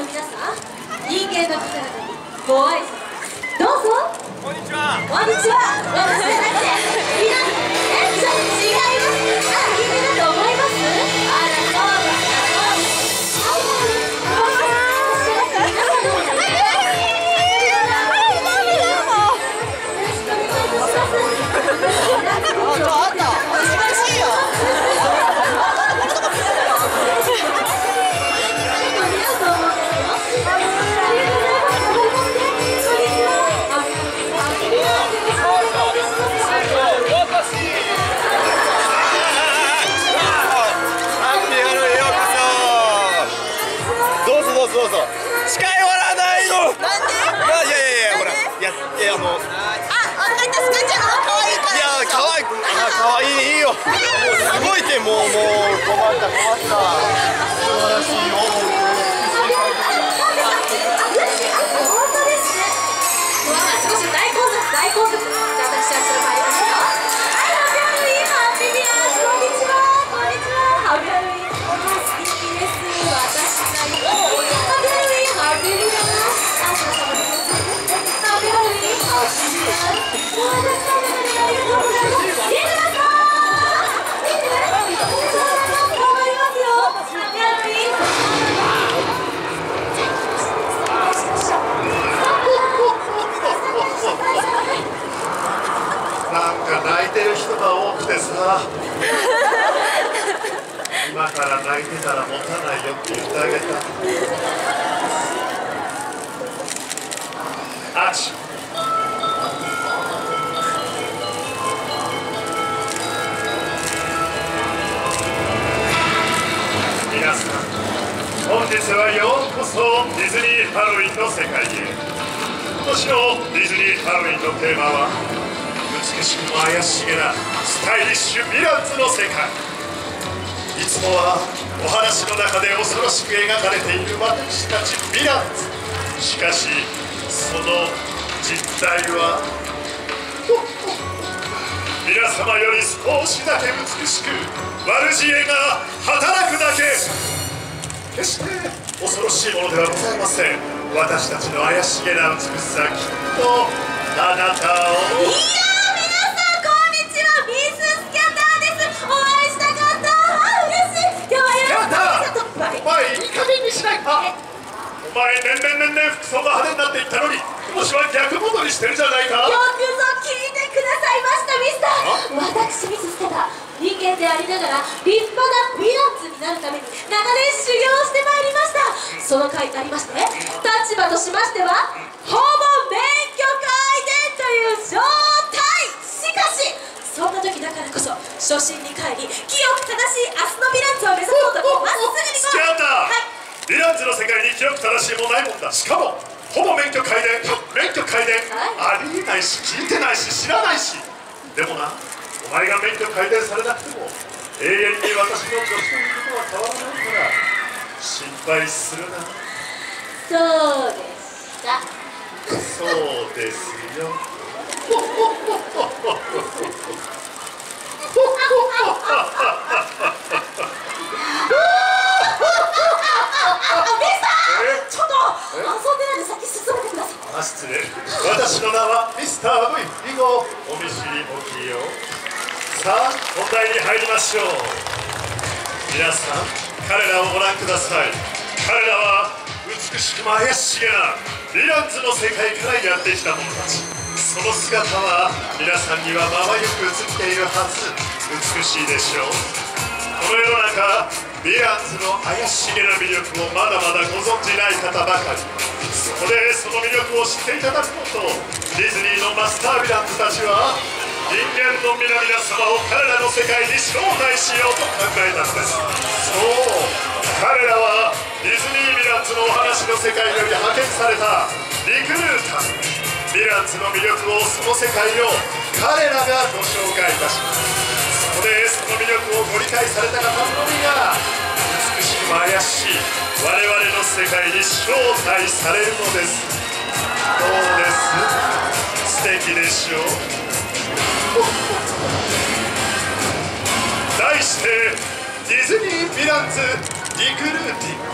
の皆さん、人間の方々にご挨拶どうぞ。こんにちは。こんにちは。私じゃなくて皆さん、ちょっと違います。人間だと思います。あら、そうですか。どうぞ。近寄らないの。なんで？いやほら、あ、分かった。スカちゃんの可愛いから。いや可愛いいいよ。すごいってもう困った。素晴らしいよ。本当ですね。少し大混雑。じゃあ私はそれ参りますよ。はい、ハッピーハッピーこんにちは。ハッピーハッピー素敵です。私がいい。ハッピーハッピーあ、その様です。ハッピーハッピーハッピーもう私の中でありがとうございます。見えてますか？見えてます？頑張りますよ。ハッピーハッピーなんか泣いてる人が多くてさ今から泣いてたら持たないよって言ってあげた。アクション。皆さん、本日はようこそディズニーハロウィンの世界へ。今年のディズニーハロウィンのテーマは美しくも怪しげなスタイリッシュヴィランズの世界。いつもはお話の中で恐ろしく描かれている私たちヴィランズ。しかしその実態は皆様より少しだけ美しく悪知恵が働くだけ。決して恐ろしいものではございません。私たちの怪しげな美しさ、きっとあなたを。お前いい加減にしないか。お前年々服装が派手になっていったのに今年は逆戻りしてるじゃないか。よくぞ聞いてくださいました、ミスター。私ミススケタ人間でありながら立派なヴィランズになるために長年修行してまいりました。その甲斐がありまして立場としましてはほぼ免許皆伝という状態。しかしそんな時だからこそ初心に帰り清く正しい明日のヴィランズを目指そうとまっすぐにスキャンダー、ヴィランズの世界に清く正しいもないもんだ。しかもほぼ免許皆伝、ありえないし聞いてないし知らないし。でもな、お前が免許皆伝されなくても永遠に私の助手ということは変わらないから心配するな。そうでした。そうですよ。ちょっと遊んでないで先進めてください。あ、失礼。私の名はミスター V。以後お見知りおきよ。さあ本題に入りましょう。皆さん彼らをご覧ください。彼らは美しくも怪しげなヴィランズの世界からやってきた者たち。その姿は皆さんにはまばゆく映っているはず。美しいでしょう。この世の中ヴィランズの怪しげな魅力をまだまだご存じない方ばかり。そこでその魅力を知っていただこうとディズニーのマスターヴィランズたちは人間の皆様を彼らの世界に招待しようと考えたのです。そう、彼らはディズニーヴィランズのお話の世界より派遣されたリクルーター。ヴィランズの魅力をその世界を彼らがご紹介いたします。そこでその魅力をご理解された方のみが美しくも怪しい我々の世界に招待されるのです。どうです？素敵でしょう。題してディズニーヴィランズリクルーティング。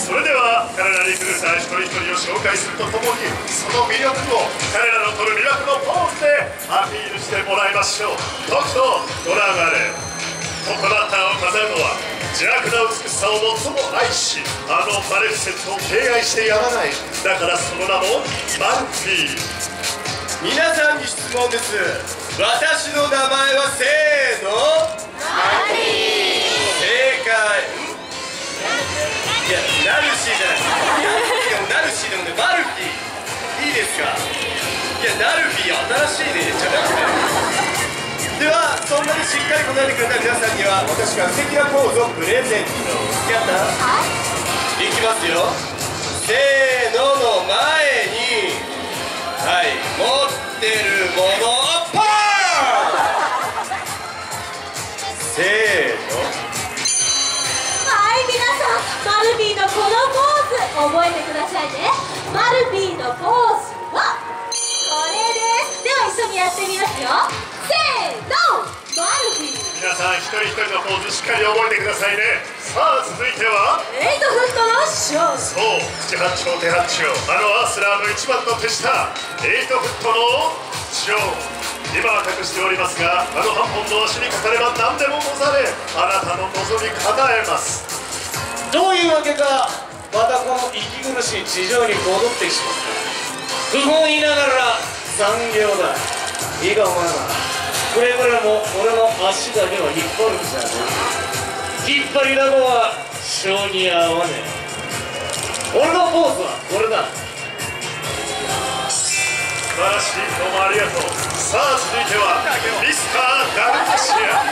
それでは彼らリクルーター一人一人を紹介するとともに、その魅力を彼らの取る魅惑のポーズでアピールしてもらいましょう。とくとご覧あれ。トップバッターを飾るのは邪悪な美しさを最も愛し、あのマレフィセントを敬愛してやまない、だからその名もマルフィー。皆さんに質問です。私の名前はせーのマリー。正解。いや、ナルシーじゃない。でもナルシーでもね、マルフィーいいですか。いや、ナルフィー新しいね、ちょっと待って。では、そんなにしっかり答えてくれた皆さんには私が素敵なポーズをプレゼント。やった？いきますよ。せーのの前に、はい、持ってるものをパーン。せーの。はい、皆さん、マルフィーのこのポーズ覚えてくださいね。マルフィーのポーズはこれです。では一緒にやってみますよ。せーの、マルフィー。皆さん一人一人のポーズしっかり覚えてくださいね。さあ続いては8フットのショー。そう、七八丁手八丁、アースラーの一番の手下8フットのジョー。今は隠しておりますが、8本の足にかかれば何でもござれ、あなたの望み叶えます。どういうわけか、またこの息苦しい地上に戻ってしまった。不本意ながら残業だ。いいかお前ら、くれぐれも俺の足だけは引っ張るんじゃねえ。引っ張りだこは性に合わねえ。俺のポーズはこれだ。素晴らしい、どうもありがとう。さあ続いてはミスター・ダルメシア。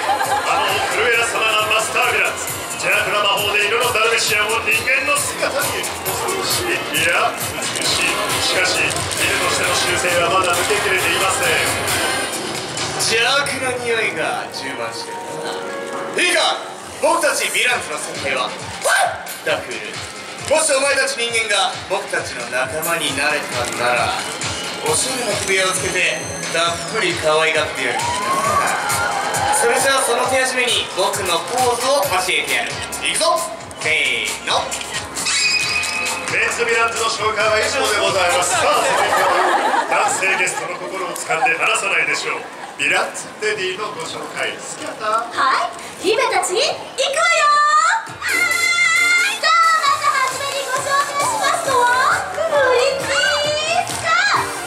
クルエラ様がマスターヴィランズ、邪悪な魔法で色のダルメシアを人間の姿に。恐ろしい、いや美しい。しかし犬としての習性はまだ抜けきれていません。邪悪な匂いが充満してるな。いいか、僕たちヴィランズの先輩はダフル。もしお前たち人間が僕たちの仲間になれたんなら、おしゃれな首輪をつけてたっぷり可愛がってやる。それじゃあその手始めに僕のポーズを教えてやる。いくぞ、せーの。メンズヴィランズの紹介は以上でございます。さあ続いては男性ゲストの心を掴んで離さないでしょう、ヴィランズレディのご紹介。好きだった？はい、姫たち行くわよ。じゃあまず初めにご紹介しますのはプリティースカ。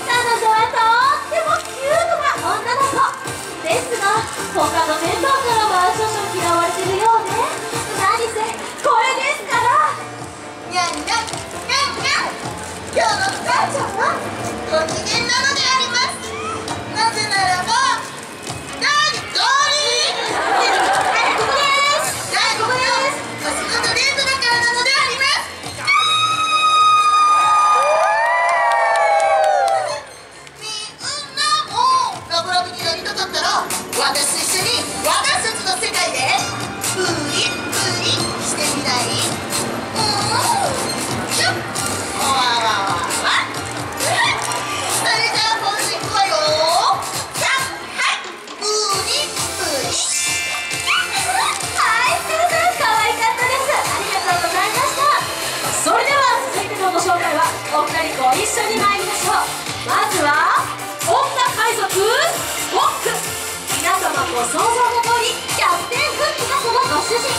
彼女はとってもキュートな女の子ですが、他のメンバーからは少々嫌われてるようで、何せこれですから。にゃんにゃんにゃんにゃん。今日の母ちゃんはご機嫌なのであります。なぜならばここです。ここです。お仕事デートだからなのであります。みんなもラブラブになりたかったら私と一緒に私たちの世界でプリプリしてみない？シュッわわわわ。それじゃあ今週いくわよ。お二人ご一緒に参りましょう。まずは女海賊フォック。皆様ご想像の通りキャプテンフックがそのご主人。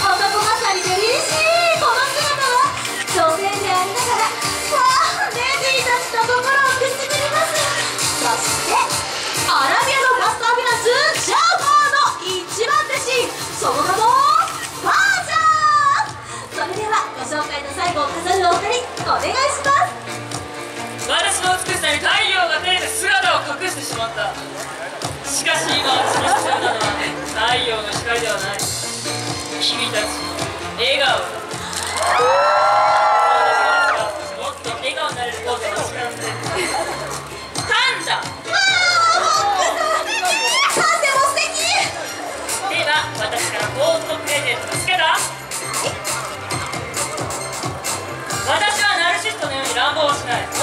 男勝りで凛々しいこの姿は女性でありながらわあレディーたちの心をくすぐります。そしてアラビアのマスターヴィランズジャーファーの一番弟子、その名もファージャー。それではご紹介の最後を飾るお二人お願いします。私の美しさに太陽が照れて姿を隠してしまった。しかし今私に必要なのは太陽の光ではない、君たちの笑顔だ。もっと笑顔になれるポーズを力をつけてパンダ。では私からポーズとプレゼントがつけた。私はナルシストのように乱暴をしない。持っ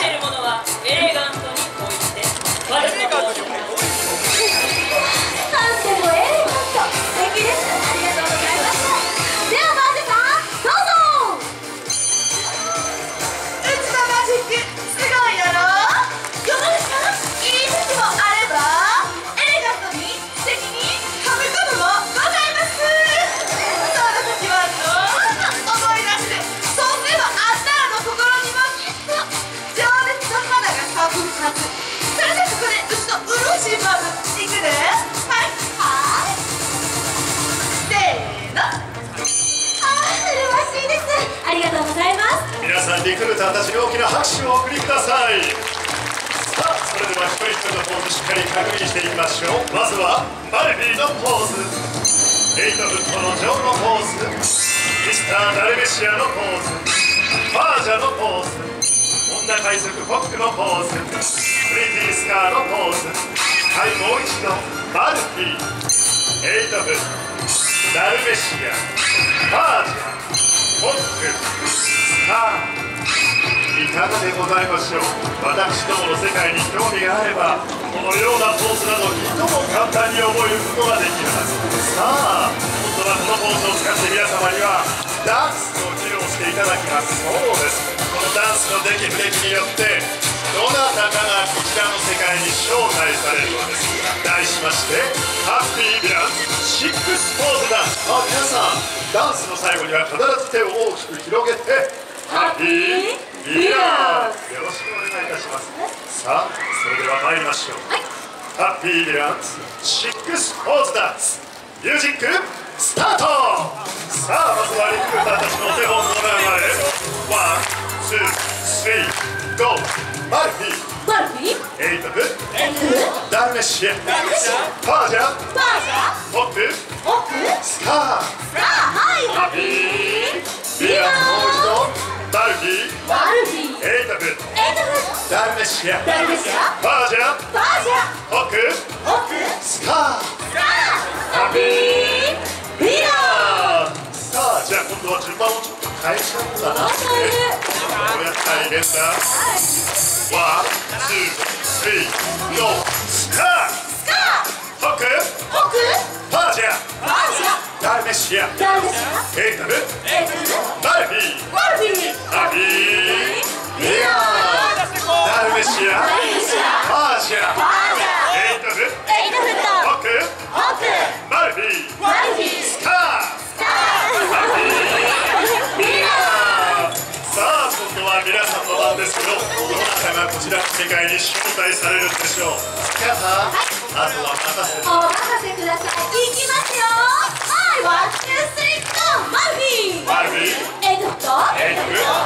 ているものはエレガントに置いて私のポーズをなんでもエレガント、素敵です。ありがとうございました。ではマーテさんどうぞ。ださい。さあそれでは一人一人のポーズしっかり確認していきましょう。まずはマルフィーのポーズ、8フットのジョーのポーズ、ミスターダルメシアのポーズ、ファージャのポーズ、女海賊フォックのポーズ、プリティスカーのポーズ。はい、もう一度マルフィー、8フット、ダルメシア、ファージャ、フォック、スカー。いかがでございましょう。私どもの世界に興味があればこのようなポーズなどいとも簡単に覚えることができます。さあ今度はこのポーズを使って皆様にはダンスを披露していただきます。そうです、このダンスの出来不出来によってどなたかがこちらの世界に招待されるのです。題しましてハッピーヴィランシックスポーズダンス。皆さんダンスの最後には必ず手を大きく広げてハッピーヴィラン、よろしくお願いいたします。さあそれでは参りましょう。ハッピーヴィランシックスポーズダンス、ミュージックスタート。さあまずはリクルーターたちのお手本の前へ。ワン、ツー、スリー、ゴー。マルフィー、マルフィー、エイトフ、ダルメシア、ファージャ、フォック、スカー。はい、ハッピーヴィラン、もう一度。マルフィー、マルフィー、エイトフ、ダルメシア、ダルメシア、ファージャ、ファージャ、フォック、スカー。ハッピーヴィラン。さあじゃあ今度は順番をちょっと変えちゃうんだな。こうやって大変だ。ワン、ツー、スリー、ゴー。スカー、フォック、ファージャ、ダルメシア、エイトフ、マルフィー、ハッピーヴィラン。ダルメシア、ファージャ、エイトフ、フォック、マルフィー、スカー、ハッピーヴィラン。さあ今度は皆さんの番ですけど、どなたがこちらの世界に招待されるんでしょう。スキャナー、あとは任せてお任せください。いきますよ。はい、ワン、ツー、スリー、ゴー。マルフィー、マルフィー、エイトフット、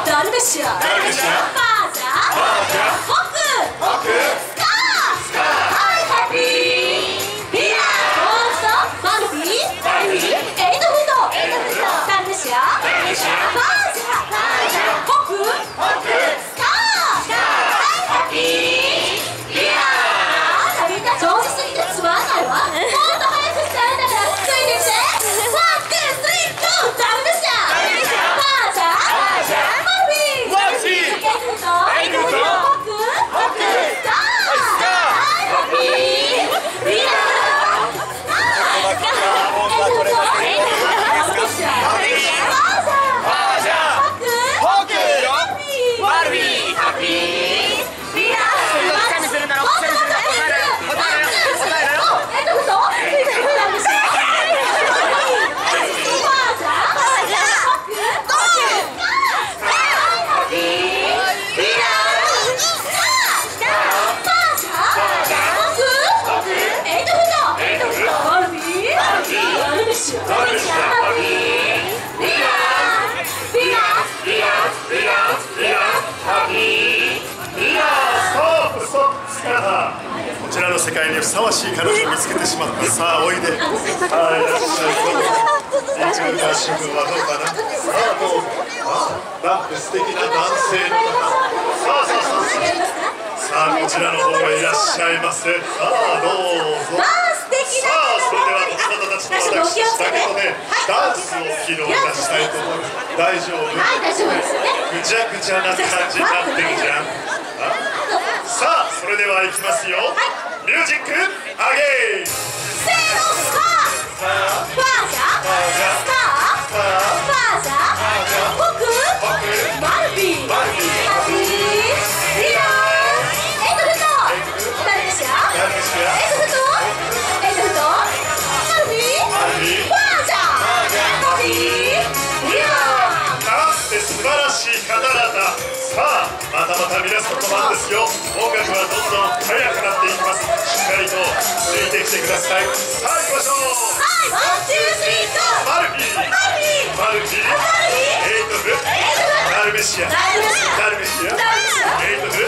ダルメシア、ファージャ、フォック、スカー。はい、ハッピーヴィラン。もう一度、マルフィー、エイトフット、ダルメシア、ファージャ、フォック、スカー。はい、ハッピーヴィラン。みんな上手すぎてつまんないわ。もっと早く伝えながらついてきて。ワン、ツー、スリー、ゴー。ダルメシア、ファージャ、マルフィー、エイトフット、フォック、スカー。はい、ハッピーヴィラン。こちらの世界にふさわしい彼女を見つけてしまった。さあおいで。はい、いらっしゃい。リクルーター新聞はどうかな。さあどうぞ。なんて素敵な男性の方。さあこちらの方がいらっしゃいませ。さあどうぞ。さあそれではこの方たちと私だけとでダンスを披露いたしたいと思います。大丈夫？はい、大丈夫ですよね。ぐちゃぐちゃな感じになってるじゃん。さあそれではいきますよ。ミュージックアゲイン。せーの、スカー、ファージャ、スカー、ファージャ、フォック、マルフィー、ハッピーヴィラン。エイトフット、ダルメシア、エイトフット、マルフィー、ファージャ、ハッピーヴィラン。なんて素晴らしい方々。さあまたまた皆さんの番ですよ。音楽はどんどん速くなっていきます。しっかりとついてきてください。さあ行きましょう。はい、ワン、ツー、スリー、ゴー。マルフィー、エイトフ、ダルメシア、ダルメシア、エイトフ、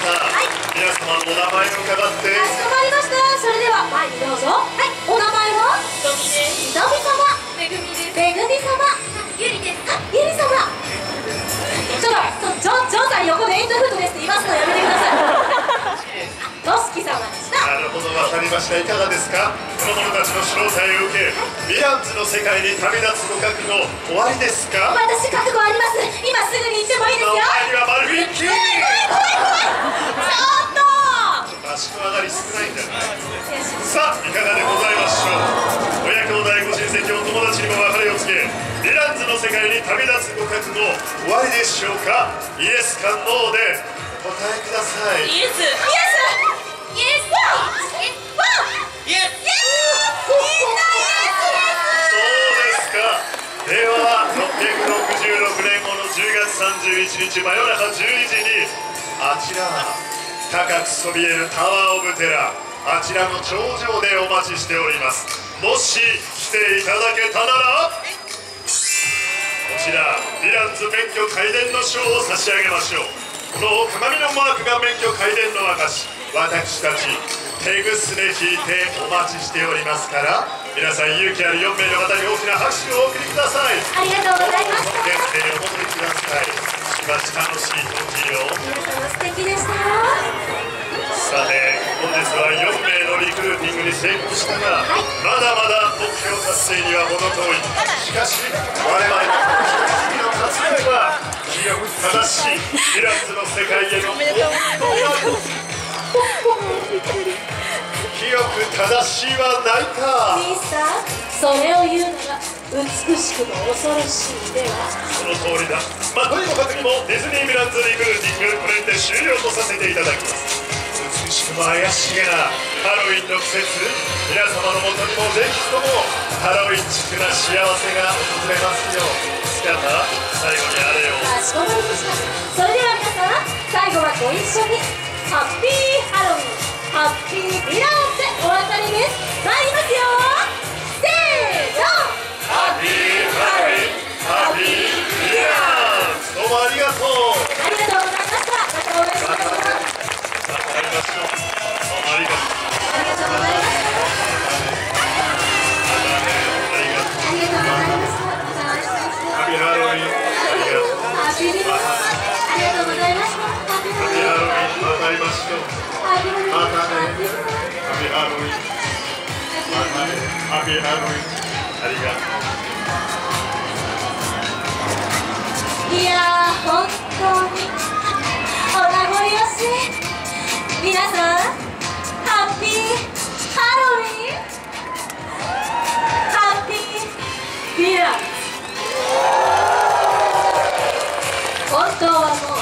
皆様のお名前を伺ってかしこまりました。それでは前にどうぞ。はい、お名前はひとみです。ひとみ様、めぐみです。めぐみ様、ゆりです。ゆり様。ちょっとジョンさん横でエントフードですって言いますのやめてください。としき様でした。なるほど、わかりました。いかがですか。この者たちの招待を受けヴィランズの世界に旅立つご覚悟おありですか。私覚悟あります。今すぐに行ってもいいですよ。前にはマルフィンキー。怖い。ちょっと足の上がり少ないんじゃない。さあいかがでございましょう。親兄弟ご親戚お友達にも別れを告げヴィランズの世界に旅立つご覚悟おありでしょうか。イエスかノーでお答えください。イエス。イエスイエスイエスそうですか。では666年後の10月31日真夜中12時にあちら高くそびえるタワーオブテラー、あちらの頂上でお待ちしております。もし来ていただけたならこちらヴィランズ免許皆伝の章を差し上げましょう。この鏡のマークが免許皆伝の証。私たち手ぐすね引いてお待ちしておりますから、皆さん勇気ある4名の方に大きな拍手をお送りください。ありがとうございました。限定お戻りください。しばし楽しい時を。皆様素敵でしたよ。さて本日は4名のリクルーティングに成功したが、まだまだ目標達成には程遠い。しかし我々の日々の活動は清く正しいヴィランズの世界への清く正しいはないか。ミスター、それを言うのが美しくも恐ろしいでは。その通りだ。とにもかくにもディズニーヴィランズリクルーティングこれにて終了とさせていただきます。美しくも怪しげなハロウィンの季節、皆様のもとにもぜひともハロウィンチックな幸せが訪れますよう。姿最後にあれを。かしこまりました。それでは皆さん、最後はご一緒にハッピーハロウィン、ハッピーヴィランズでお別れです。参りますよ。せーの。ハッピーハロウィン、ハッピーヴィランズ。どうもありがとう。ありがとうございました。またお会いしましょう。また会いましょう。どうもありがとう。ありがとうございました。ありがとうございました。またお会いしましょう。ハッピーハロウィン。ありがとう。ハッピーヴィランズ。ありがとうございました。ハッピーハロウィン。また会いましょう。ハッピーハロウィン。またね。ハッピーハロウィン。またね。ハッピーハロウィン。ありがとう。いやー、本当にお名残惜しい。皆さん、ハッピーハロウィン、ハッピーヴィランズ。本当はもう